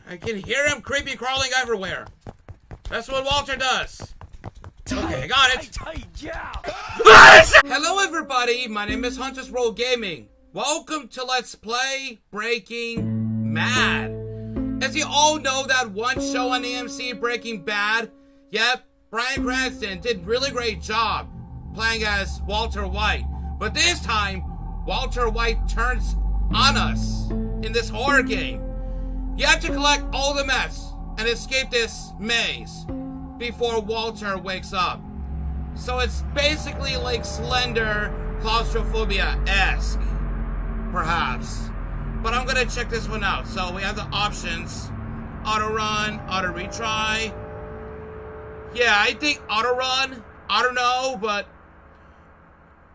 I can hear him creepy crawling everywhere. That's what Walter does. Okay, I got it. Hello everybody, my name is Hunter's Roll Gaming. Welcome to Let's Play Breaking Mad. As you all know, that one show on AMC, Breaking Bad, yep, Bryan Cranston did a really great job playing as Walter White. But this time, Walter White turns on us in this horror game. You have to collect all the meths and escape this maze before Walter wakes up. So it's basically like Slender claustrophobia-esque, perhaps. But I'm gonna check this one out. So we have the options: auto run, auto retry. Yeah, I think auto run. I don't know, but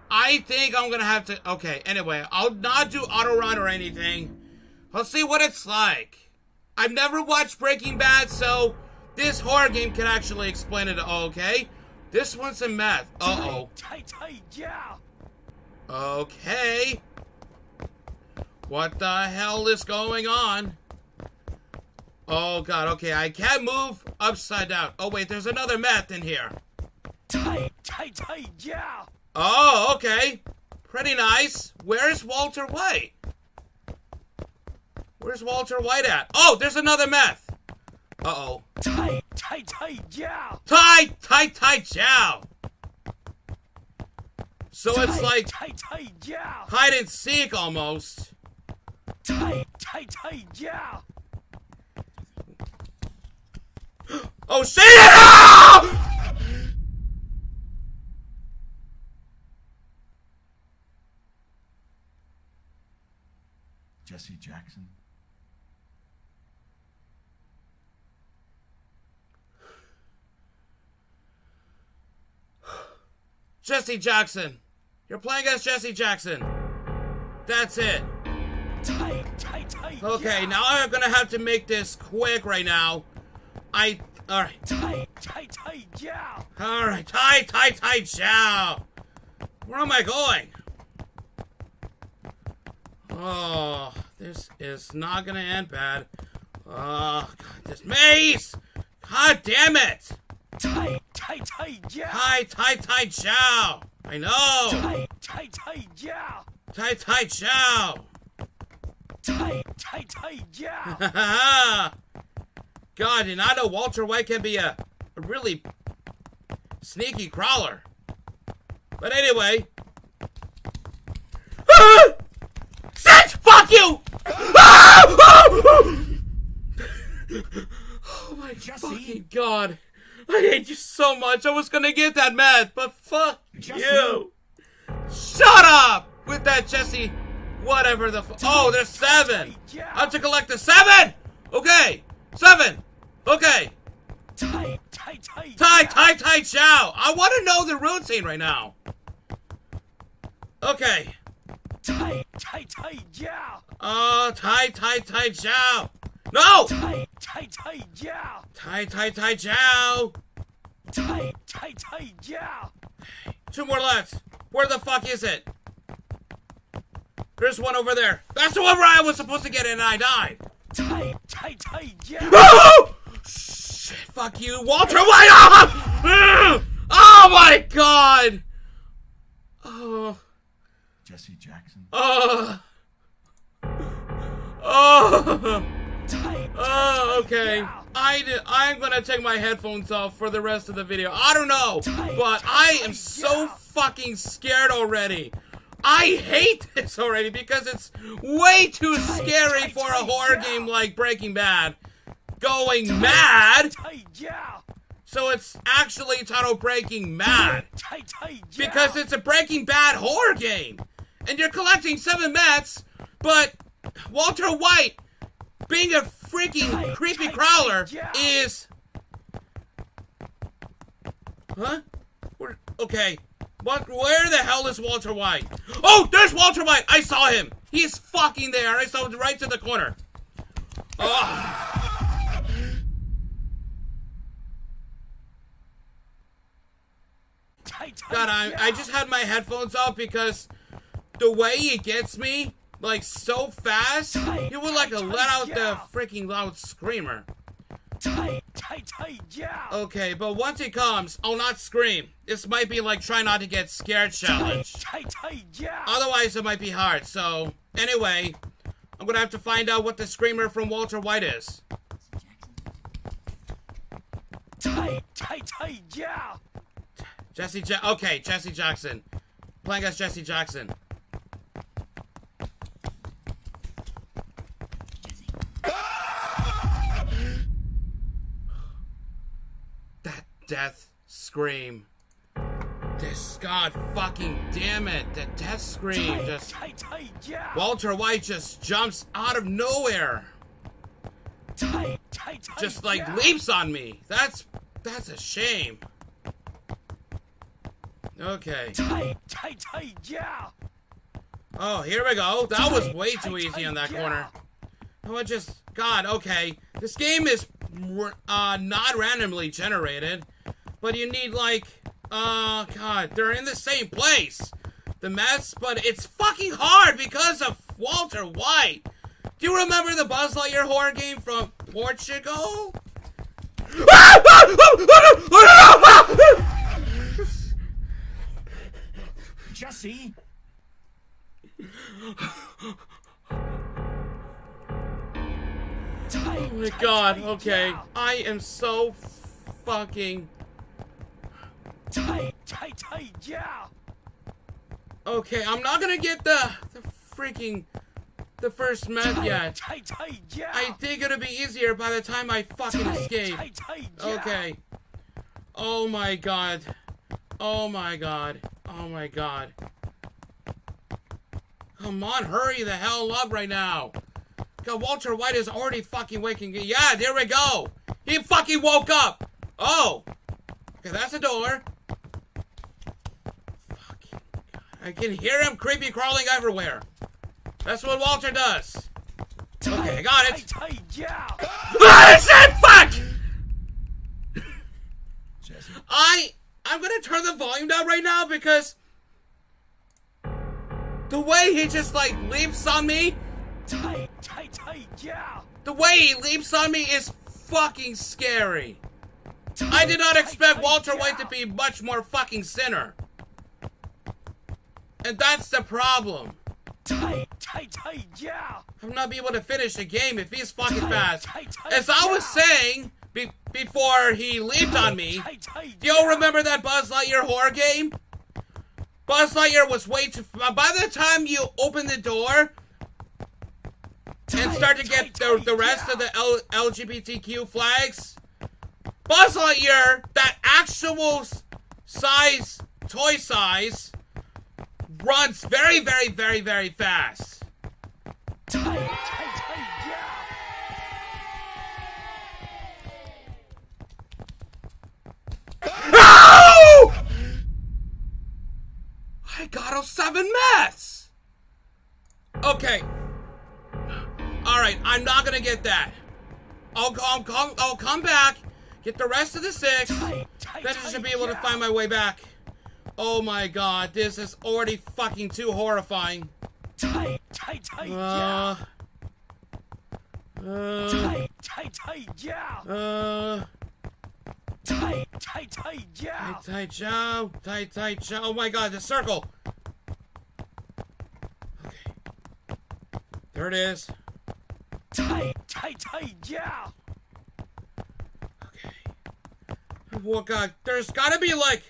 I think I'm gonna have to. Okay, anyway, I'll not do auto run or anything. I'll see what it's like. I've never watched Breaking Bad, so this horror game can actually explain it. Okay, this one's a meth. Uh-oh. Okay. What the hell is going on? Oh god, okay, I can't move upside down. Oh wait, there's another meth in here. Oh, okay. Pretty nice. Where's Walter White? Where's Walter White at? Oh, there's another meth. Uh-oh. Tai Chow. So it's like hide and seek almost. Oh shit! Jesse Jackson. Jesse Jackson. You're playing as Jesse Jackson. That's it. Okay, now I'm gonna have to make this quick right now. Alright. Alright, Tai Chow. Where am I going? Oh, this is not gonna end bad. Oh, God, this maze! God damn it! Tai Chow! I know! Tai Chow! God, and I know Walter White can be a really sneaky crawler. But anyway. Sit! Fuck you! Oh my fucking god. I hate you so much. I was gonna get that mad, but fuck you. Shut up with that Jesse. Whatever the oh, there's 7. I have to collect the 7. Okay, 7. Okay. Tai Chow. I want to know the routine right now. Okay. Tai Chow. No. Tai Chow. 2 more left. Where the fuck is it? There's one over there. That's the one where I was supposed to get it and I died. Oh! Shit, fuck you, Walter White! Oh my god! Oh. Jesse Jackson. Oh. Okay. I'm gonna take my headphones off for the rest of the video. I don't know, but I am so fucking scared already. I hate this already because it's way too scary for a horror game like Breaking Bad. Going mad. So it's actually titled Breaking Mad because it's a Breaking Bad horror game. And you're collecting 7 meths, but Walter White, being a freaking creepy crawler, is... Huh? Okay. Where the hell is Walter White? Oh, there's Walter White! I saw him! He's fucking there! I saw him right to the corner. Oh. God, I just had my headphones off because the way he gets me like so fast, you would like let out the freaking loud screamer. Okay, but once he comes, I'll not scream. This might be like try not to get scared challenge. Otherwise, it might be hard. So, anyway, I'm gonna have to find out what the screamer from Walter White is. Okay, Jesse Jackson. Playing as Jesse Jackson. That death scream. This, God fucking damn it. The death scream just... Walter White just jumps out of nowhere. Just like leaps on me. That's a shame. Okay. Oh, here we go. That was way too easy on that corner. Oh, God, okay. This game is not randomly generated, but you need like, God, they're in the same place. The meths, but it's fucking hard because of Walter White. Do you remember the Buzz Lightyear horror game from Portugal? Jesse! Oh my God, okay. I am so fucking... Okay, I'm not gonna get the first meth yet. I think it'll be easier by the time I fucking escape. Okay. Oh my God. Oh my God. Oh my God. Come on, hurry the hell up right now. God, Walter White is already fucking waking. Yeah, there we go. He fucking woke up. Oh. Okay, that's a door. Fucking God. I can hear him creepy crawling everywhere. That's what Walter does. Okay, I got it. Ah, shit, fuck! I'm gonna turn the volume down right now because the way he just like leaps on me. The way he leaps on me is fucking scary. I did not expect Walter White to be much more fucking sinner. And that's the problem. I'm not be able to finish the game if he's fucking fast. As I was saying before he leaped on me, do you all remember that Buzz Lightyear horror game? Buzz Lightyear was way too... By the time you open the door and start to get the rest of the LGBTQ flags, Buzz Lightyear, that actual size, toy size, runs very, very, very, very fast. No! I got 07 meths. Okay. Alright, I'm not gonna get that. I'll come back, get the rest of the 6, then I should be able to find my way back. Oh my God, this is already fucking too horrifying. Tight Joe. Oh my God, the circle. Okay. There it is. Okay. Well, God, there's gotta be like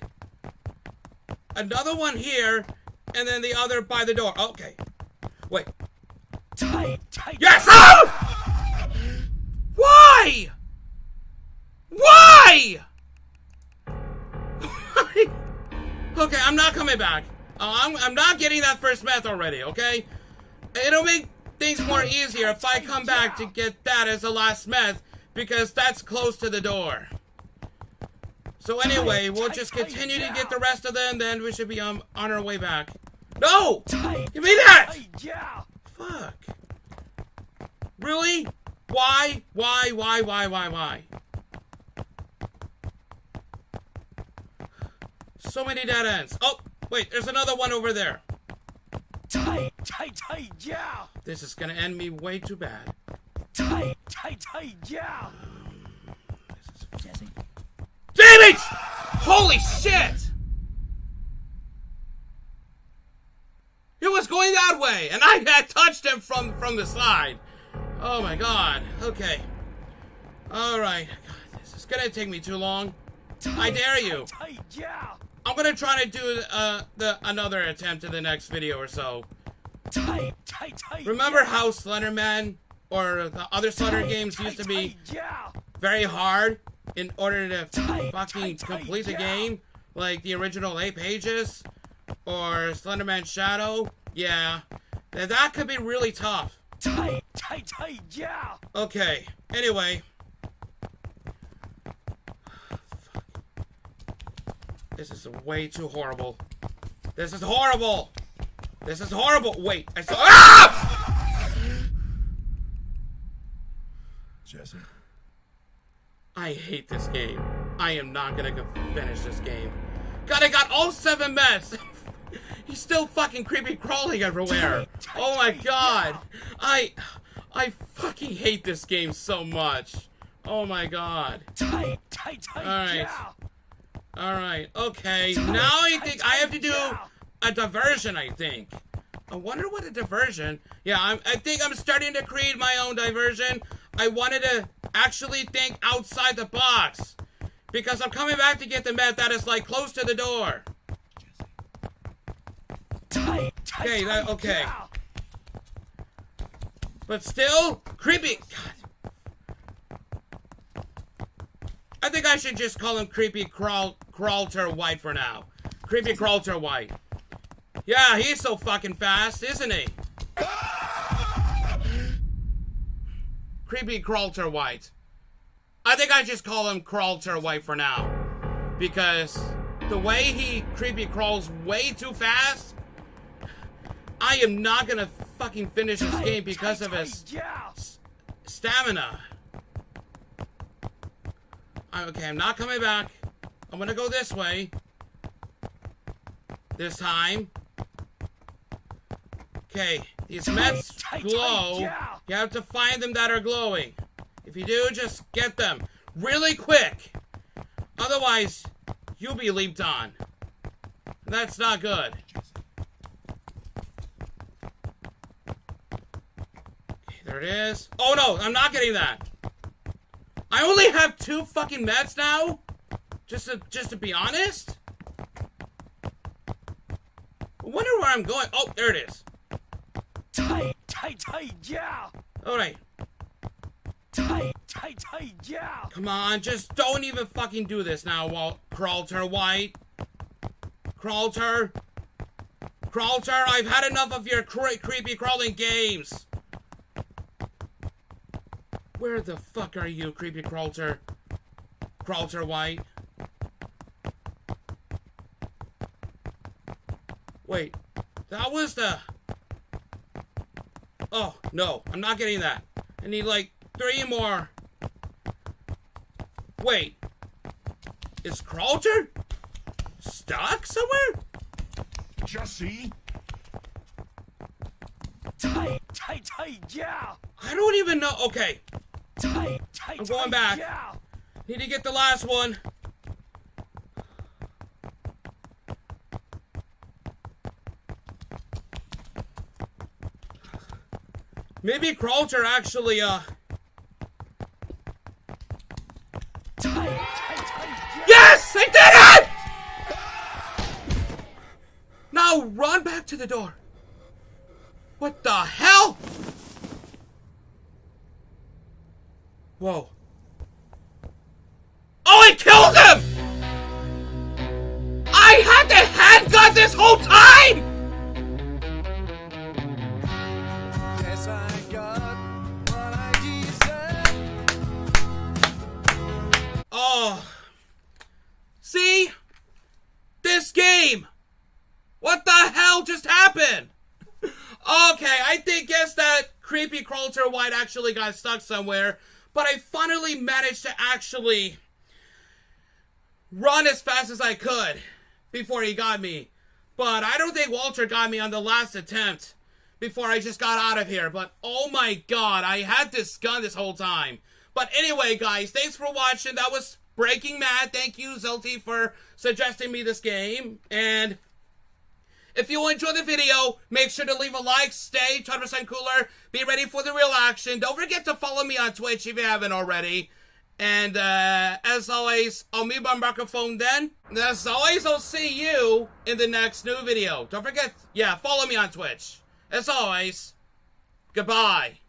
another one here, and then the other by the door. Okay. Wait. Yes! Oh! Why? Why? Okay, I'm not coming back. I'm not getting that first meth already, okay? It'll make things more easier if I come back to get that as the last meth, because that's close to the door. So anyway, we'll just continue to get the rest of them, then we should be on our way back. No! Give me that! Fuck. Really? Why? So many dead ends. Oh, wait, there's another one over there. This is gonna end me way too bad. Jesse. Damn it! Holy shit! It was going that way, and I had touched him from the side. Oh my god. Okay. Alright. This is gonna take me too long. I dare you. I'm gonna try to do another attempt in the next video or so. Remember how Slenderman or the other Slender games used to be very hard in order to fucking complete the game? Like the original 8 pages? Or Slenderman Shadow? Yeah. That could be really tough. Okay. Anyway. This is way too horrible. This is horrible! This is horrible! Wait, I saw- Ah! Jesse. I hate this game. I am not gonna finish this game. God, I got all 7 meths! He's still fucking creepy crawling everywhere! Oh my god! I fucking hate this game so much! Oh my god. Alright. Alright, okay. Now I think I have to do a diversion, I think. I wonder what a diversion... Yeah, I think I'm starting to create my own diversion. I wanted to actually think outside the box. Because I'm coming back to get the meth that is, like, close to the door. Okay, okay. But still, creepy... God. I think I should just call him Creepy Crawlter White for now. Creepy Crawlter White. Yeah, he's so fucking fast, isn't he? Creepy Crawlter White. I think I just call him Crawlter White for now. Because the way he creepy crawls way too fast, I am not gonna fucking finish this game because of his stamina. Okay, I'm not coming back. I'm gonna go this way. This time. Okay, these meths glow. You have to find them that are glowing. If you do, just get them really quick. Otherwise, you'll be leaped on. That's not good. Okay, there it is. Oh no, I'm not getting that. I only have 2 fucking meths now? Just to be honest? I wonder where I'm going. Oh, there it is. Alright. Come on, just don't even fucking do this now, Crawlter White. Crawlter. Crawlter, I've had enough of your creepy crawling games. Where the fuck are you, Creepy Crawlter? Crawlter White. Wait, that was the... Oh, no, I'm not getting that. I need like 3 more. Wait, is Crawlter stuck somewhere? Jesse. Yeah. I don't even know. Okay. I'm going back. Need to get the last one. Maybe Crawlter actually, Yes! I did it! Now run back to the door. What the hell? Whoa. Oh, I killed him! I had the handgun this whole time! Yes, I got what I deserve. Oh. See? This game. What the hell just happened? Okay, I guess that Creepy Crawlter White actually got stuck somewhere, but I finally managed to actually run as fast as I could before he got me. But I don't think Walter got me on the last attempt, before I just got out of here. But oh my god, I had this gun this whole time. But anyway, guys, thanks for watching. That was Breaking Mad. Thank you, Zelty, for suggesting me this game. And if you enjoyed the video, make sure to leave a like, stay 20% cooler, be ready for the real action. Don't forget to follow me on Twitch if you haven't already. And as always, I'll mute my microphone then. And as always, I'll see you in the next new video. Don't forget, yeah, follow me on Twitch. As always, goodbye.